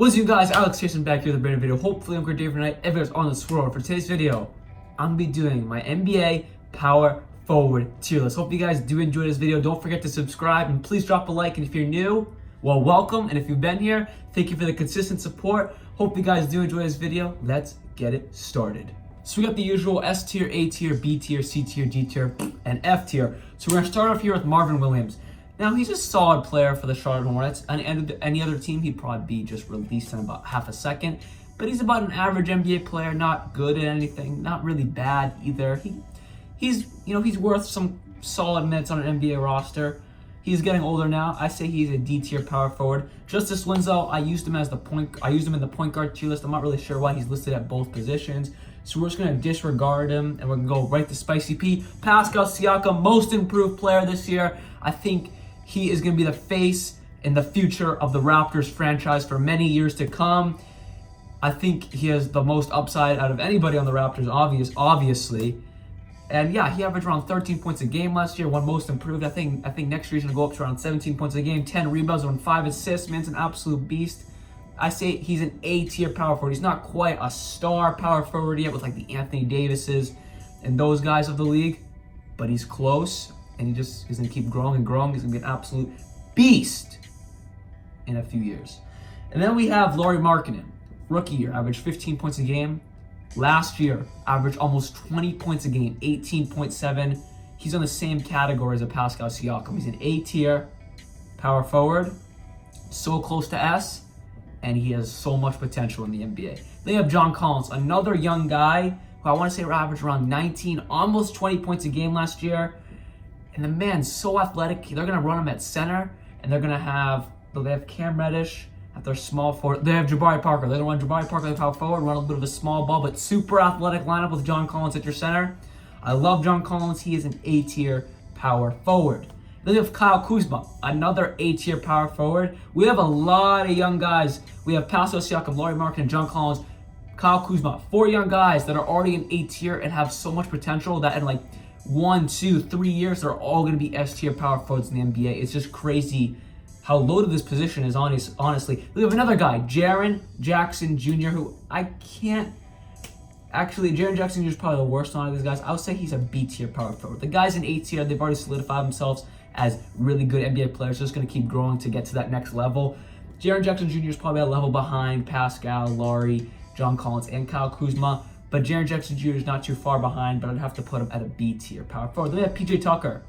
What's up, guys? Alex Jason back here with a brand new video. Hopefully, I'm great day for tonight. Everyone's on the swirl. For today's video, I'm gonna be doing my NBA Power Forward tier list. Hope you guys do enjoy this video. Don't forget to subscribe and please drop a like. And if you're new, well, welcome. And if you've been here, thank you for the consistent support. Hope you guys do enjoy this video. Let's get it started. So we got the usual S tier, A tier, B tier, C tier, D tier, and F tier. So we're gonna start off here with Marvin Williams. Now, he's a solid player for the Charlotte Hornets. And any other team, he'd probably be just released in about half a second. But he's about an average NBA player, not good at anything, not really bad either. He's worth some solid minutes on an NBA roster. He's getting older now. I say he's a D tier power forward. Justice Winslow, I used him in the point guard tier list. I'm not really sure why he's listed at both positions. So we're just gonna disregard him and we're gonna go right to Spicy P. Pascal Siakam, most improved player this year. I think he is going to be the face in the future of the Raptors franchise for many years to come. I think he has the most upside out of anybody on the Raptors, obviously. And yeah, he averaged around 13 points a game last year, won most improved. I think next year he's going to go up to around 17 points a game, 10 rebounds, and 5 assists. Man's an absolute beast. I say he's an A-tier power forward. He's not quite a star power forward yet with like the Anthony Davises and those guys of the league, but he's close. And he just is going to keep growing and growing. He's going to be an absolute beast in a few years. And then we have Lauri Markkanen. Rookie year, averaged 15 points a game. Last year, averaged almost 20 points a game, 18.7. He's on the same category as a Pascal Siakam. He's an A-tier power forward, so close to S, and he has so much potential in the NBA. Then you have John Collins, another young guy who I want to say averaged around 19, almost 20 points a game last year. And the man's so athletic. They're going to run him at center, and they have Cam Reddish at their small forward. They have Jabari Parker. They're going to run Jabari Parker at power forward, run a little bit of a small ball, but super athletic lineup with John Collins at your center. I love John Collins. He is an A-tier power forward. Then we have Kyle Kuzma, another A-tier power forward. We have a lot of young guys. We have Pascal Siakam, Lauri Markkanen, John Collins, Kyle Kuzma. 4 young guys that are already in A-tier and have so much potential that in 1, 2, 3 years, they're all going to be S-tier power forwards in the NBA. It's just crazy how loaded this position is, honestly. We have another guy, Jaren Jackson Jr., who I can't... Actually, Jaren Jackson Jr. is probably the worst one of these guys. I would say he's a B-tier power forward. The guy's in A-tier. They've already solidified themselves as really good NBA players. Just going to keep growing to get to that next level. Jaren Jackson Jr. is probably a level behind Pascal, Lauri, John Collins, and Kyle Kuzma. But Jaren Jackson Jr. is not too far behind, but I'd have to put him at a B-tier power forward. Then we have PJ Tucker.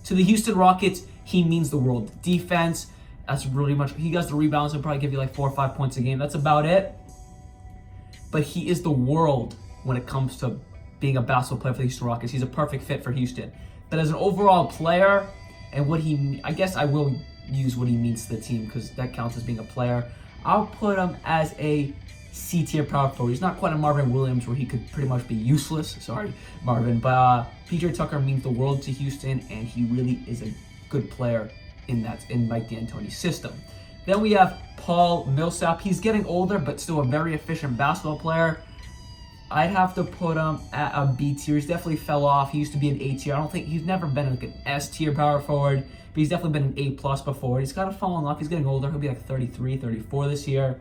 To the Houston Rockets, he means the world. Defense, that's really much. He does the rebounds. He'll probably give you 4 or 5 points a game. That's about it. But he is the world when it comes to being a basketball player for the Houston Rockets. He's a perfect fit for Houston. But as an overall player, and I guess I will use what he means to the team because that counts as being a player. I'll put him as a C-tier power forward. He's not quite a Marvin Williams where he could pretty much be useless. Sorry, Marvin. But PJ Tucker means the world to Houston, and he really is a good player in Mike D'Antoni's system. Then we have Paul Millsap. He's getting older, but still a very efficient basketball player. I'd have to put him at a B tier. He's definitely fell off. He used to be an A tier. I don't think he's never been an S tier power forward, but he's definitely been an A plus before. He's kind of fallen off. He's getting older. He'll be 33, 34 this year.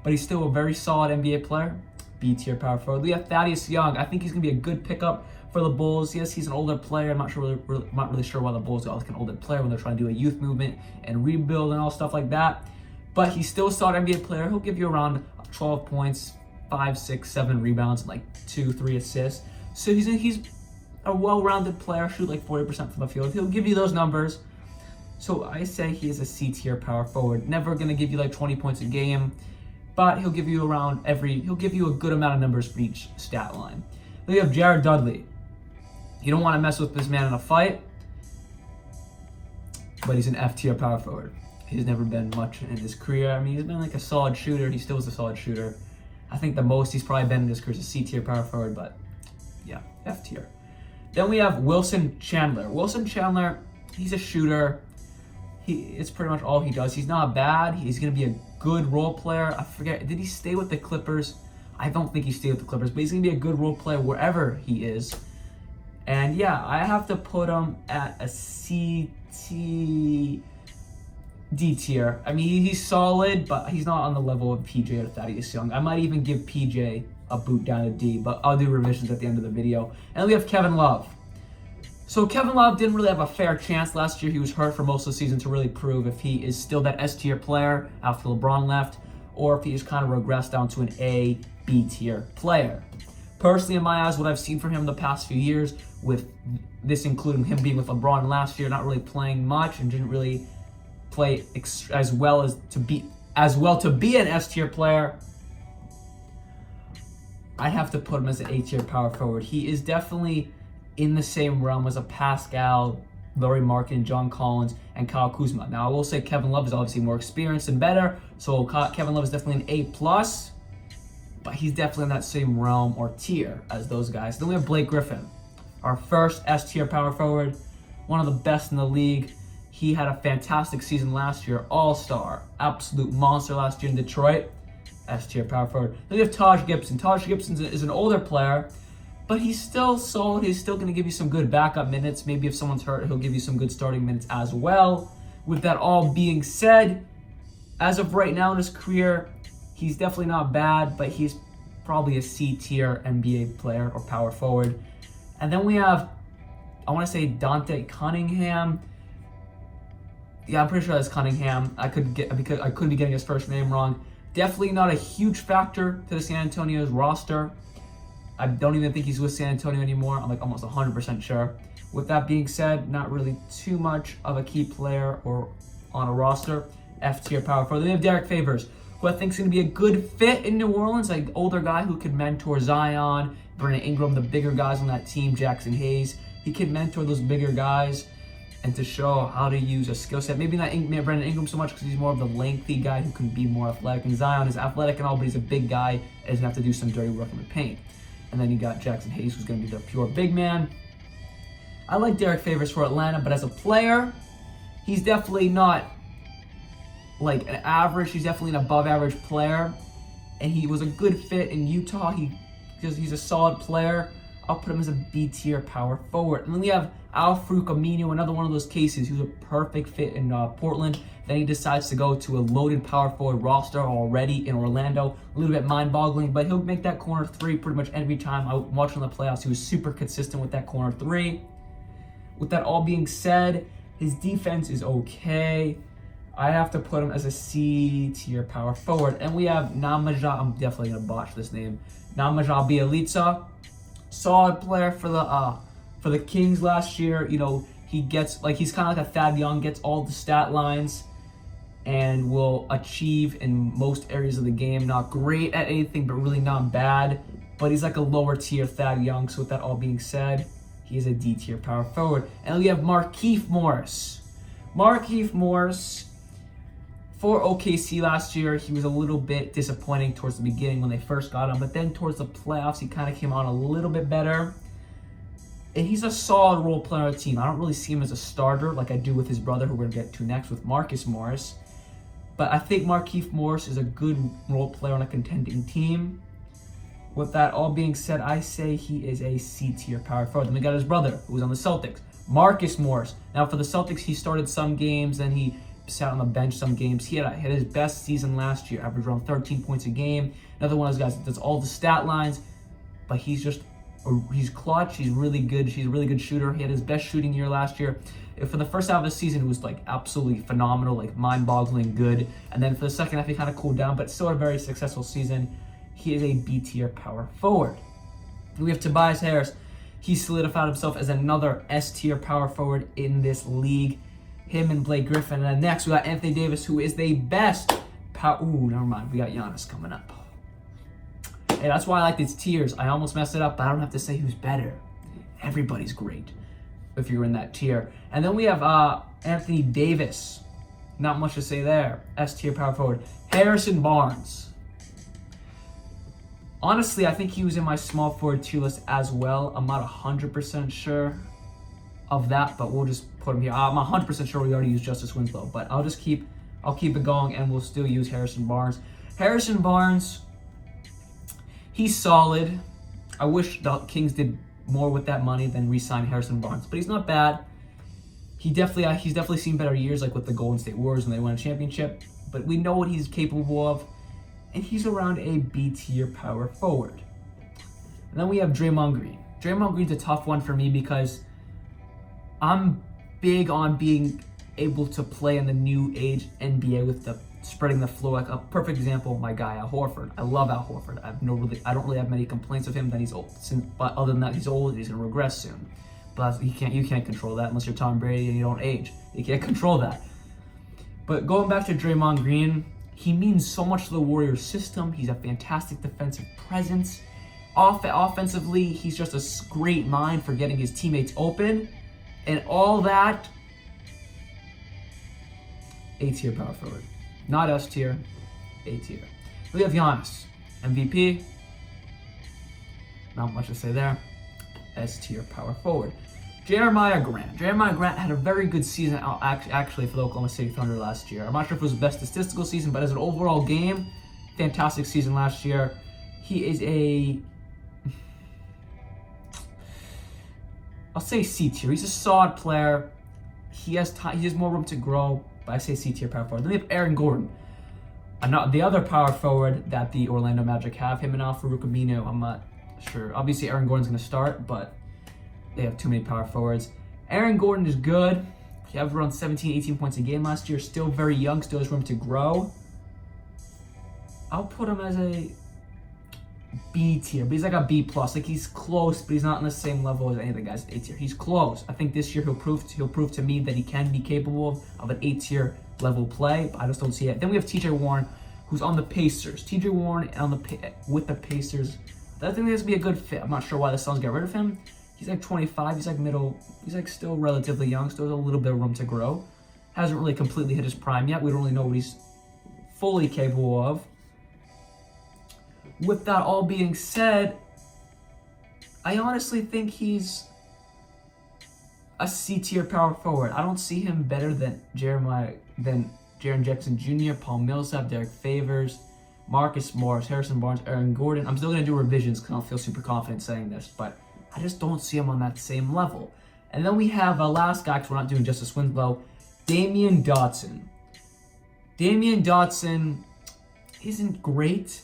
But he's still a very solid NBA player. B-tier power forward. We have Thaddeus Young. I think he's going to be a good pickup for the Bulls. Yes, he's an older player. I'm not really sure why the Bulls got an older player when they're trying to do a youth movement and rebuild and all stuff like that. But he's still a solid NBA player. He'll give you around 12 points, 5, 6, 7 rebounds, and 2, 3 assists. So he's a well-rounded player. Shoot 40% from the field. He'll give you those numbers. So I say he is a C-tier power forward. Never going to give you 20 points a game. But he'll give you a good amount of numbers for each stat line. Then you have Jared Dudley. You don't want to mess with this man in a fight, but he's an F-tier power forward. He's never been much in his career. I mean, he's been a solid shooter. He still is a solid shooter. I think the most he's probably been in his career is a C-tier power forward, but yeah, F-tier. Then we have Wilson Chandler. Wilson Chandler, he's a shooter. It's pretty much all he does. He's not bad. He's going to be a good role player. I forget, did he stay with the Clippers? I don't think he stayed with the Clippers, but he's going to be a good role player wherever he is. And yeah, I have to put him at a C D tier. I mean, he's solid, but he's not on the level of PJ or Thaddeus Young. I might even give PJ a boot down to D, but I'll do revisions at the end of the video. And we have Kevin Love. So Kevin Love didn't really have a fair chance last year. He was hurt for most of the season to really prove if he is still that S tier player after LeBron left, or if he's kind of regressed down to an A, B tier player. Personally, in my eyes, what I've seen from him the past few years, with this including him being with LeBron last year, not really playing much and didn't really play as well to be an S tier player, I have to put him as an A tier power forward. He is definitely in the same realm as a Pascal, Lauri Markkanen, John Collins, and Kyle Kuzma. Now, I will say Kevin Love is obviously more experienced and better, so Kevin Love is definitely an A+, but he's definitely in that same realm or tier as those guys. Then we have Blake Griffin, our first S tier power forward, one of the best in the league. He had a fantastic season last year, all-star, absolute monster last year in Detroit, S tier power forward. Then we have Taj Gibson. Taj Gibson is an older player, but he's still solid. He's still going to give you some good backup minutes. Maybe if someone's hurt, he'll give you some good starting minutes as well. With that all being said, as of right now in his career, he's definitely not bad, but he's probably a C tier NBA player or power forward. And then we have, I want to say Dante Cunningham. Yeah, I'm pretty sure that's Cunningham. I could be getting his first name wrong. Definitely not a huge factor to the San Antonio's roster. I don't even think he's with San Antonio anymore. I'm like almost 100% sure. With that being said, not really too much of a key player or on a roster. F tier power forward. Then we have Derek Favors, who I think is going to be a good fit in New Orleans. Like older guy who could mentor Zion, Brandon Ingram, the bigger guys on that team, Jackson Hayes. He can mentor those bigger guys and to show how to use a skill set. Maybe not Brandon Ingram so much because he's more of the lengthy guy who can be more athletic. And Zion is athletic and all, but he's a big guy and doesn't have to do some dirty work in the paint. And then you got Jackson Hayes, who's going to be the pure big man. I like Derek Favors for Atlanta, but as a player, he's definitely not like an average. He's definitely an above average player. And he was a good fit in Utah because he's a solid player. I'll put him as a B tier power forward. And then we have Al-Farouq Aminu, another one of those cases who's a perfect fit in Portland. Then he decides to go to a loaded power forward roster already in Orlando. A little bit mind-boggling, but he'll make that corner three pretty much every time. I watched him in the playoffs. He was super consistent with that corner three. With that all being said, his defense is okay. I have to put him as a C tier power forward. And we have Namaja, I'm definitely going to botch this name, Namaja Bjelica. Solid player for the Kings last year. You know, he's kind of like a Thad Young, gets all the stat lines and will achieve in most areas of the game. Not great at anything, but really not bad. But he's like a lower tier Thad Young. So with that all being said, he is a D tier power forward. And we have Markieff Morris. Markieff Morris, for OKC last year, he was a little bit disappointing towards the beginning when they first got him, but then towards the playoffs, he kind of came on a little bit better. And he's a solid role player on the team. I don't really see him as a starter like I do with his brother, who we're going to get to next with Marcus Morris. But I think Markieff Morris is a good role player on a contending team. With that all being said, I say he is a C tier power forward. Then we got his brother, who was on the Celtics, Marcus Morris. Now for the Celtics, he started some games, then he sat on the bench some games. He had his best season last year, averaged around 13 points a game. Another one of those guys that does all the stat lines, but he's clutch. He's really good. He's a really good shooter. He had his best shooting year last year. For the first half of the season, it was like absolutely phenomenal, like mind-boggling good. And then for the second half, he kind of cooled down, but still a very successful season. He is a B tier power forward. We have Tobias Harris. He solidified himself as another S tier power forward in this league. Him and Blake Griffin. And then next, we got Anthony Davis, who is the best never mind. We got Giannis coming up. Hey, that's why I like these tiers. I almost messed it up, but I don't have to say who's better. Everybody's great if you're in that tier. And then we have Anthony Davis. Not much to say there. S tier power forward. Harrison Barnes. Honestly, I think he was in my small forward tier list as well. I'm not 100% sure of that, but we'll just put him here. I'm 100% sure we already used Justice Winslow, but I'll keep it going, and we'll still use Harrison Barnes. Harrison Barnes, he's solid. I wish the Kings did more with that money than re-sign Harrison Barnes, but he's not bad. he's definitely seen better years, like with the Golden State Warriors when they won a championship. But we know what he's capable of, and he's around a B tier power forward. And then we have Draymond Green. Draymond Green's a tough one for me because I'm big on being able to play in the new age NBA with the spreading the floor. Like a perfect example, my guy Al Horford. I love Al Horford. I don't really have many complaints with him that he's old. But other than that, he's old. He's gonna regress soon. But you can't control that unless you're Tom Brady and you don't age. You can't control that. But going back to Draymond Green, he means so much to the Warriors system. He's a fantastic defensive presence. Offensively, he's just a great mind for getting his teammates open, and all that. A tier power forward. Not S tier, A tier. We have Giannis, MVP. Not much to say there. S tier power forward. Jeremiah Grant. Jeremiah Grant had a very good season actually for the Oklahoma City Thunder last year. I'm not sure if it was the best statistical season, but as an overall game, fantastic season last year. He is I'll say C tier. He's a solid player. He has more room to grow, but I say C tier power forward. Then we have Aaron Gordon. The other power forward that the Orlando Magic have, him and Al-Farouq Aminu, I'm not sure. Obviously, Aaron Gordon's going to start, but they have too many power forwards. Aaron Gordon is good. He averaged around 17, 18 points a game last year. Still very young, still has room to grow. I'll put him as a B tier, but he's like a B plus. Like he's close, but he's not on the same level as any of the guys at A tier. He's close. I think this year he'll prove to me that he can be capable of an A tier level play, but I just don't see it. Then we have TJ Warren, who's on the Pacers. TJ Warren with the Pacers. I think this would be a good fit. I'm not sure why the Suns got rid of him. He's like 25. He's like middle. He's like still relatively young. Still has a little bit of room to grow. Hasn't really completely hit his prime yet. We don't really know what he's fully capable of. With that all being said, I honestly think he's a C tier power forward. I don't see him better than Jaren Jackson Jr., Paul Millsap, Derek Favors, Marcus Morris, Harrison Barnes, Aaron Gordon. I'm still going to do revisions because I don't feel super confident saying this, but I just don't see him on that same level. And then we have a last guy, because we're not doing Justice Winslow, Damian Dotson. Damian Dotson isn't great,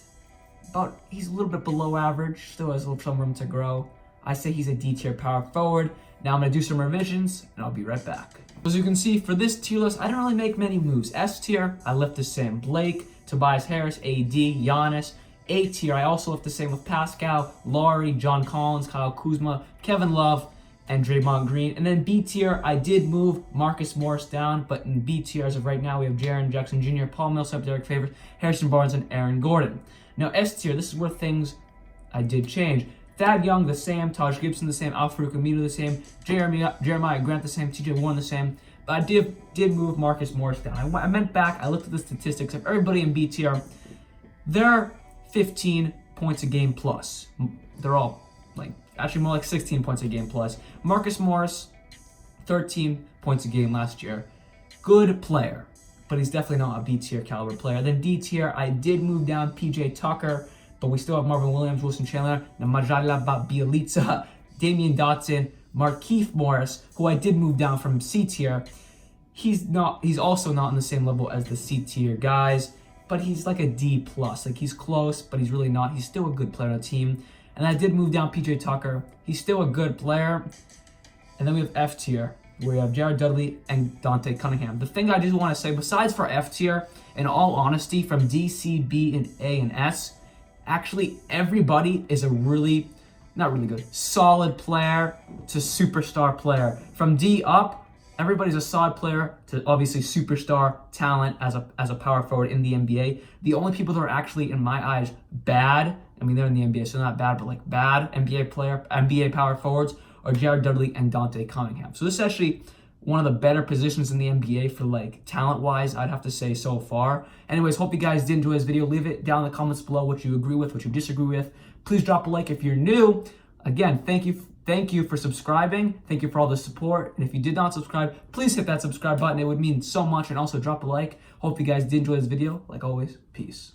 but he's a little bit below average, still has some room to grow. I say he's a D tier power forward. Now I'm going to do some revisions, and I'll be right back. As you can see, for this tier list, I didn't really make many moves. S tier, I left the same. Blake, Tobias Harris, AD, Giannis. A tier, I also left the same with Pascal, Laurie, John Collins, Kyle Kuzma, Kevin Love, and Draymond Green. And then B tier, I did move Marcus Morris down, but in B tier, as of right now, we have Jaren Jackson Jr., Paul Millsap, Derek Favors, Harrison Barnes, and Aaron Gordon. Now S tier, this is where things I did change. Thad Young the same, Taj Gibson the same, Al-Farouq Aminu the same, Jeremiah Grant the same, TJ Warren the same. But I did move Marcus Morris down. I went back, I looked at the statistics of everybody in B tier. They're 15 points a game plus. They're all actually more like 16 points a game plus. Marcus Morris, 13 points a game last year. Good player, but he's definitely not a B tier caliber player. Then D tier, I did move down PJ Tucker, but we still have Marvin Williams, Wilson Chandler, Majala Bielitsa, Damian Dotson, Markieff Morris, who I did move down from C tier. He's also not on the same level as the C tier guys, but he's like a D plus. Like he's close, but he's really not. He's still a good player on the team. And I did move down PJ Tucker. He's still a good player. And then we have F tier, where we have Jared Dudley and Dante Cunningham. The thing I just want to say, besides for F tier, in all honesty, from D, C, B, and A, and S, actually everybody is a not really good, solid player to superstar player. From D up, everybody's a solid player to obviously superstar talent as a power forward in the NBA. The only people that are actually, in my eyes, bad, I mean, they're in the NBA, so not bad, but like bad NBA power forwards are Jared Dudley and Dante Cunningham. So this is actually one of the better positions in the NBA for talent-wise, I'd have to say so far. Anyways, hope you guys did enjoy this video. Leave it down in the comments below what you agree with, what you disagree with. Please drop a like if you're new. Again, thank you for subscribing. Thank you for all the support. And if you did not subscribe, please hit that subscribe button. It would mean so much. And also drop a like. Hope you guys did enjoy this video. Like always, peace.